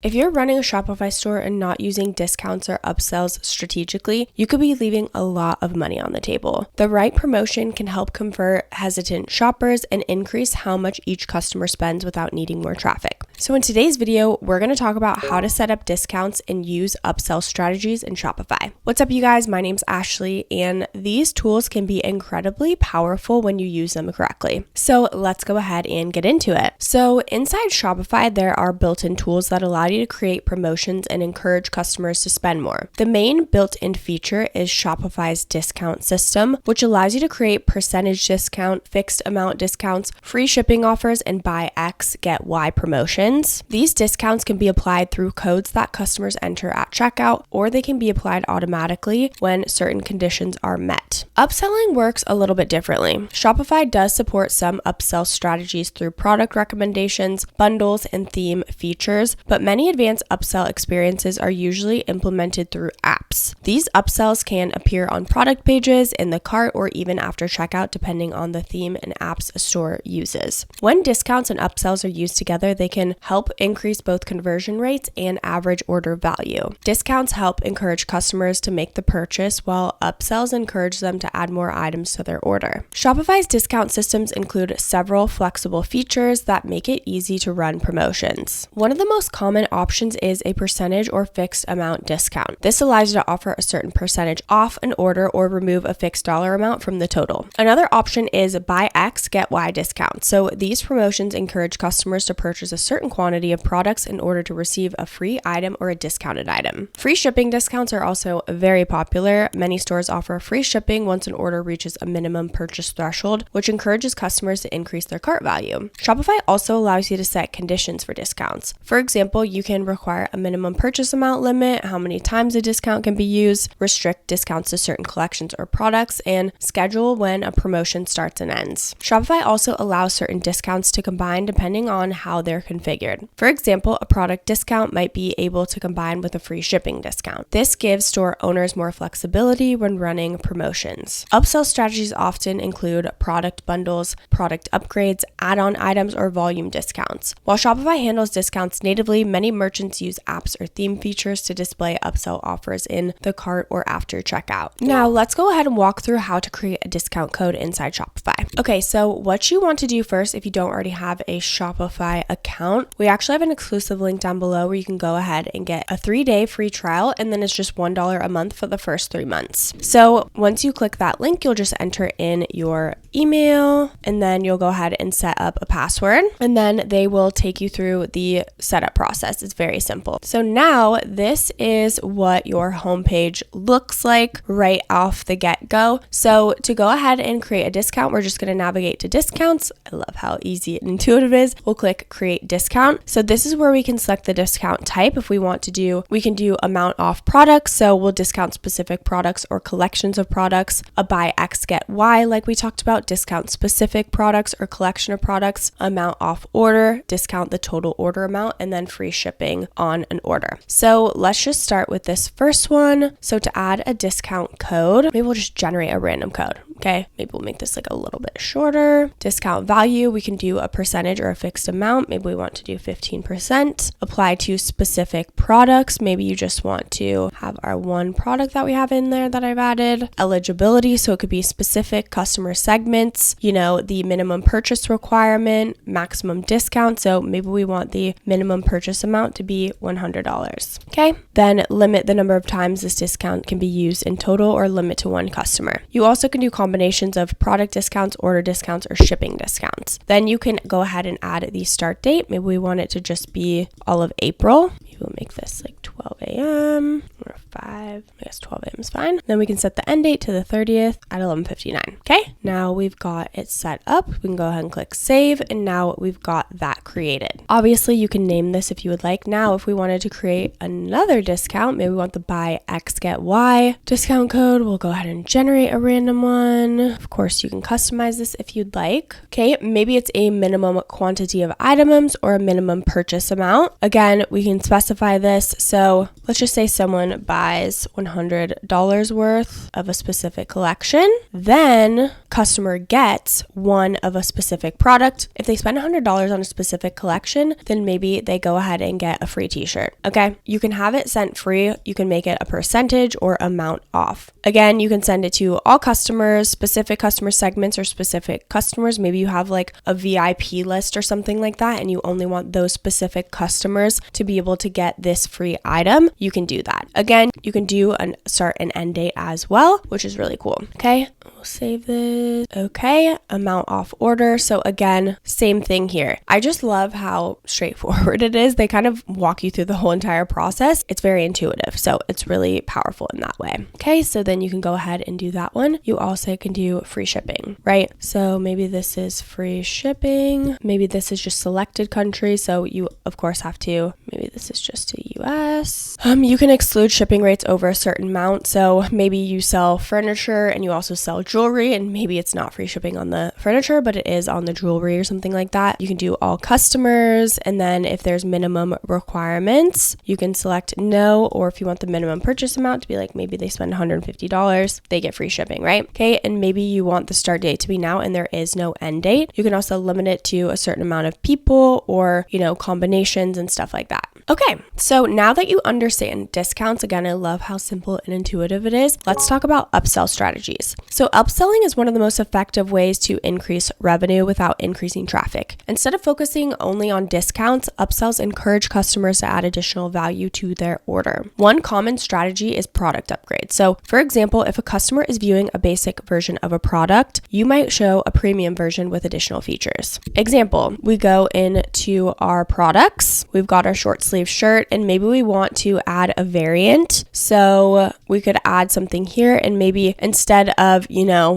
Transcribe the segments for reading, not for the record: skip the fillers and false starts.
If you're running a Shopify store and not using discounts or upsells strategically, you could be leaving a lot of money on the table. The right promotion can help convert hesitant shoppers and increase how much each customer spends without needing more traffic. So in today's video, we're going to talk about how to set up discounts and use upsell strategies in Shopify. What's up, you guys? My name's Ashley, and these tools can be incredibly powerful when you use them correctly. So let's go ahead and get into it. So inside Shopify, there are built-in tools that allow you to create promotions and encourage customers to spend more. The main built-in feature is Shopify's discount system, which allows you to create percentage discount, fixed amount discounts, free shipping offers, and buy X, get Y promotions. These discounts can be applied through codes that customers enter at checkout, or they can be applied automatically when certain conditions are met. Upselling works a little bit differently. Shopify does support some upsell strategies through product recommendations, bundles, and theme features, but many advanced upsell experiences are usually implemented through apps. These upsells can appear on product pages, in the cart, or even after checkout, depending on the theme and apps a store uses. When discounts and upsells are used together, they can help increase both conversion rates and average order value. Discounts help encourage customers to make the purchase, while upsells encourage them to add more items to their order. Shopify's discount systems include several flexible features that make it easy to run promotions. One of the most common options is a percentage or fixed amount discount. This allows you to offer a certain percentage off an order or remove a fixed dollar amount from the total. Another option is buy X, get Y discount. So these promotions encourage customers to purchase a certain quantity of products in order to receive a free item or a discounted item. Free shipping discounts are also very popular. Many stores offer free shipping once an order reaches a minimum purchase threshold, which encourages customers to increase their cart value. Shopify also allows you to set conditions for discounts. For example, you can require a minimum purchase amount limit, how many times a discount can be used, restrict discounts to certain collections or products, and schedule when a promotion starts and ends. Shopify also allows certain discounts to combine depending on how they're configured. For example, a product discount might be able to combine with a free shipping discount. This gives store owners more flexibility when running promotions. Upsell strategies often include product bundles, product upgrades, add-on items, or volume discounts. While Shopify handles discounts natively, many merchants use apps or theme features to display upsell offers in the cart or after checkout. Now, let's go ahead and walk through how to create a discount code inside Shopify. Okay, so what you want to do first, if you don't already have a Shopify account, we actually have an exclusive link down below where you can go ahead and get a 3-day free trial, and then it's just $1 a month for the first 3 months. So once you click that link, you'll just enter in your email, and then you'll go ahead and set up a password, and then they will take you through the setup process. It's very simple. So now this is what your homepage looks like right off the get-go. So to go ahead and create a discount, we're just going to navigate to discounts. I love how easy and intuitive it is. We'll click create discount. So this is where we can select the discount type. If we want to do, we can do amount off products. So we'll discount specific products or collections of products. A buy X, get Y, like we talked about, discount specific products or collection of products. Amount off order, discount the total order amount, and then free shipping on an order. So let's just start with this first one. So to add a discount code, maybe we'll just generate a random code. Okay, maybe we'll make this like a little bit shorter. Discount value, we can do a percentage or a fixed amount. Maybe we want to do 15%. Apply to specific products. Maybe you just want to have our one product that we have in there that I've added. Eligibility, so it could be specific customer segments, the minimum purchase requirement, maximum discount. So maybe we want the minimum purchase amount to be $100. Okay, then limit the number of times this discount can be used in total, or limit to one customer. You also can do combinations of product discounts, order discounts, or shipping discounts. Then you can go ahead and add the start date. Maybe we want it to just be all of April. Maybe we'll make this like 12 a.m. or 5. I guess 12 a.m. is fine. Then we can set the end date to the 30th at 11:59. Okay, now we've got it set up. We can go ahead and click save, and now we've got that created. Obviously, you can name this if you would like. Now, if we wanted to create another discount, maybe we want the buy X, get Y discount code, we'll go ahead and generate a random one. Of course, you can customize this if you'd like. Okay, maybe it's a minimum quantity of items or a minimum purchase amount. Again, we can specify this. So let's just say someone buys buys $100 worth of a specific collection, then customer gets one of a specific product. If they spend $100 on a specific collection, then maybe they go ahead and get a free t-shirt. Okay, you can have it sent free. You can make it a percentage or amount off. Again, you can send it to all customers, specific customer segments, or specific customers. Maybe you have like a VIP list or something like that, and you only want those specific customers to be able to get this free item. You can do that. Again, you can do a start and end date as well, which is really cool. Okay, we'll save this. Okay, amount off order. So again, same thing here. I just love how straightforward it is. They kind of walk you through the whole entire process. It's very intuitive, so it's really powerful in that way. Okay, so then you can go ahead and do that one. You also can do free shipping, right? So maybe this is free shipping. Maybe this is just selected country. So you of course have to, maybe this is just to US. You can exclude shipping rates over a certain amount. So maybe you sell furniture and you also sell jewelry, and maybe it's not free shipping on the furniture, but it is on the jewelry or something like that. You can do all customers, and then if there's minimum requirements, you can select no, or if you want the minimum purchase amount to be like, maybe they spend $150, they get free shipping, right? Okay, and maybe you want the start date to be now and there is no end date. You can also limit it to a certain amount of people, or, combinations and stuff like that. Okay, so now that you understand discounts, again, I love how simple and intuitive it is. Let's talk about upsell strategies. So upselling is one of the most effective ways to increase revenue without increasing traffic. Instead of focusing only on discounts, upsells encourage customers to add additional value to their order. One common strategy is product upgrades. So for example, if a customer is viewing a basic version of a product, you might show a premium version with additional features. Example, we go into our products, we've got our short sleeve shirt, and maybe we want to add a variant. So we could add something here, and maybe instead of,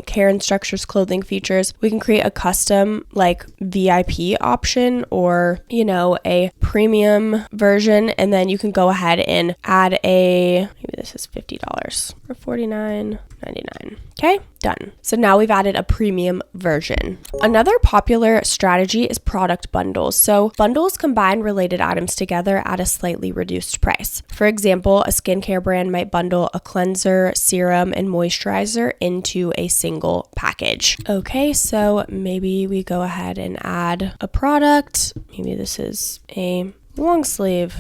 care instructors, clothing features, we can create a custom like VIP option, or, a premium version. And then you can go ahead and add maybe this is $50 or $49.99. Okay, done. So now we've added a premium version. Another popular strategy is product bundles. So bundles combine related items together at a slightly reduced price. For example, a skincare brand might bundle a cleanser, serum, and moisturizer into a single package. Okay, so maybe we go ahead and add a product. Maybe this is a long sleeve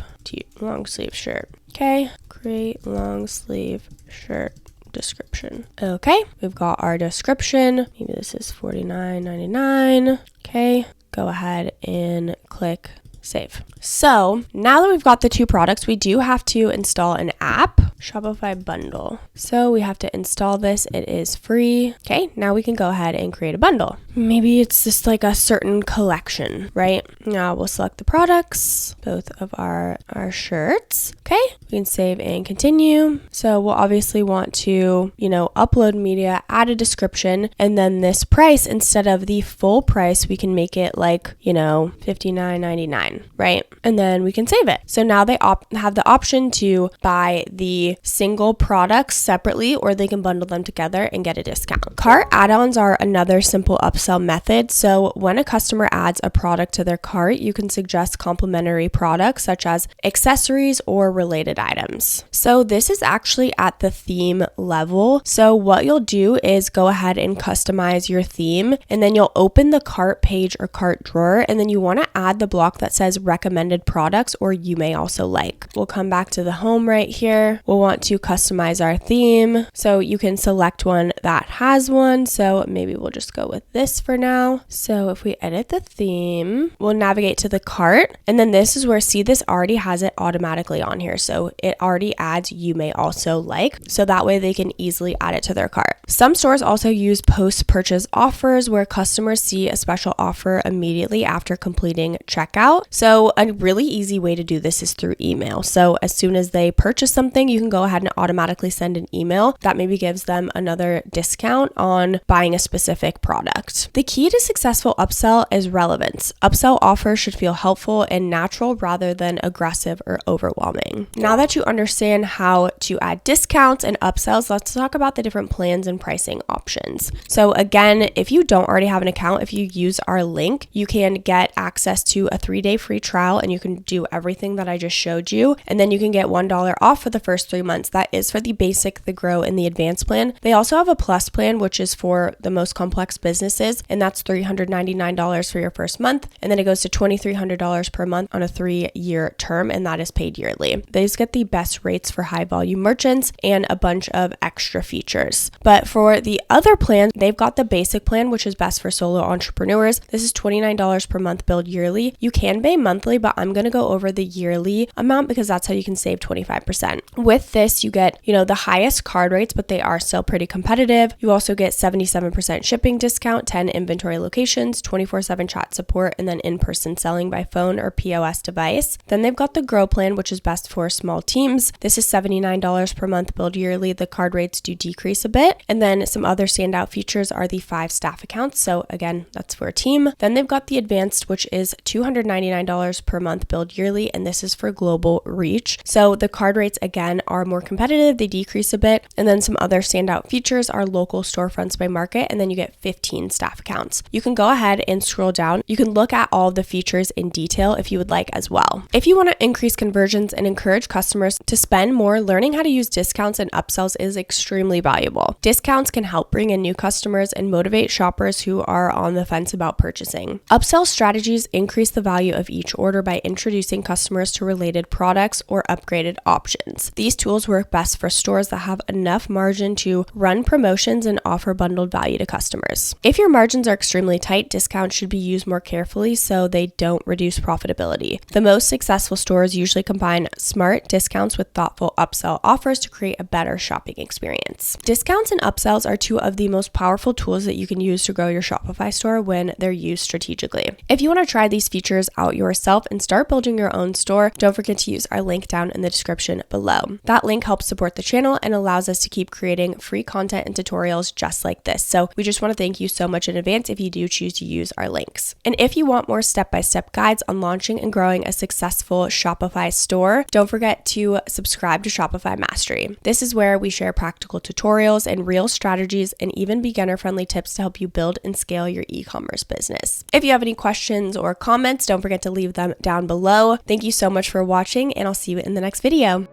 shirt. Okay, great long sleeve shirt description. Okay, we've got our description. Maybe this is $49.99. Okay, go ahead and click save. So now that we've got the two products, we do have to install an app, Shopify bundle. So we have to install this. It is free. Okay, now we can go ahead and create a bundle. Maybe it's just like a certain collection, right? Now we'll select the products, both of our shirts. Okay, we can save and continue. So we'll obviously want to, upload media, add a description, and then this price, instead of the full price, we can make it like, $59.99, right? And then we can save it. So now they have the option to buy the single products separately, or they can bundle them together and get a discount. Cart add-ons are another simple upsell method. So when a customer adds a product to their cart, you can suggest complementary products such as accessories or related items. So this is actually at the theme level. So what you'll do is go ahead and customize your theme, and then you'll open the cart page or cart drawer, and then you want to add the block that says recommended products, or you may also like. We'll come back to the home right here. We'll want to customize our theme. So you can select one that has one. So maybe we'll just go with this for now. So if we edit the theme, we'll navigate to the cart, and then this is where, see, this already has it automatically on here. So it already adds you may also like. So that way they can easily add it to their cart. Some stores also use post-purchase offers where customers see a special offer immediately after completing checkout. So a really easy way to do this is through email. So as soon as they purchase something, you can go ahead and automatically send an email that maybe gives them another discount on buying a specific product. The key to successful upsell is relevance. Upsell offers should feel helpful and natural rather than aggressive or overwhelming. Now now that you understand how to add discounts and upsells, let's talk about the different plans and pricing options. So again, if you don't already have an account, if you use our link, you can get access to a 3-day free trial and you can do everything that I just showed you. And then you can get $1 off for the first 3 months. That is for the basic, the grow, and the advanced plan. They also have a plus plan, which is for the most complex businesses, and that's $399 for your first month. And then it goes to $2,300 per month on a 3-year term, and that is paid yearly. These get the best rates for high volume merchants and a bunch of extra features. But for the other plan, they've got the basic plan, which is best for solo entrepreneurs. This is $29 per month billed yearly. You can pay monthly, but I'm going to go over the yearly amount because that's how you can save 25%. With this, you get, the highest card rates, but they are still pretty competitive. You also get 77% shipping discount, 10 inventory locations, 24/7 chat support, and then in-person selling by phone or POS device. Then they've got the grow plan, which is best for small teams. This is $79 per month billed yearly. The card rates do decrease a bit. And then some other standout features are the 5 staff accounts. So again, that's for a team. Then they've got the advanced, which is $299 per month billed yearly, and this is for global reach. So the card rates again are more competitive. They decrease a bit. And then some other standout features are local storefronts by market, and then you get 15 staff accounts. You can go ahead and scroll down. You can look at all of the features in detail if you would like as well. If you want to increase conversions and encourage customers to spend more, learning how to use discounts and upsells is extremely valuable. Discounts can help bring in new customers and motivate shoppers who are on the fence about purchasing. Upsell strategies increase the value of each order by introducing customers to related products or upgraded options. These tools work best for stores that have enough margin to run promotions and offer bundled value to customers. If your margins are extremely tight, discounts should be used more carefully so they don't reduce profitability. The most successful stores usually combine smart discounts with thoughtful upsell offers to create a better shopping experience. Discounts and upsells are two of the most powerful tools that you can use to grow your Shopify store when they're used strategically. If you want to try these features out yourself and start building your own store, don't forget to use our link down in the description below. That link helps support the channel and allows us to keep creating free content and tutorials just like this. So we just want to thank you so much in advance if you do choose to use our links. And if you want more step-by-step guides on launching and growing a successful Shopify store, don't forget to subscribe to Shopify Mastery. This is where we share practical tutorials and real strategies and even beginner-friendly tips to help you build and scale your e-commerce business. If you have any questions or comments, don't forget to leave them down below. Thank you so much for watching, and I'll see you in the next video.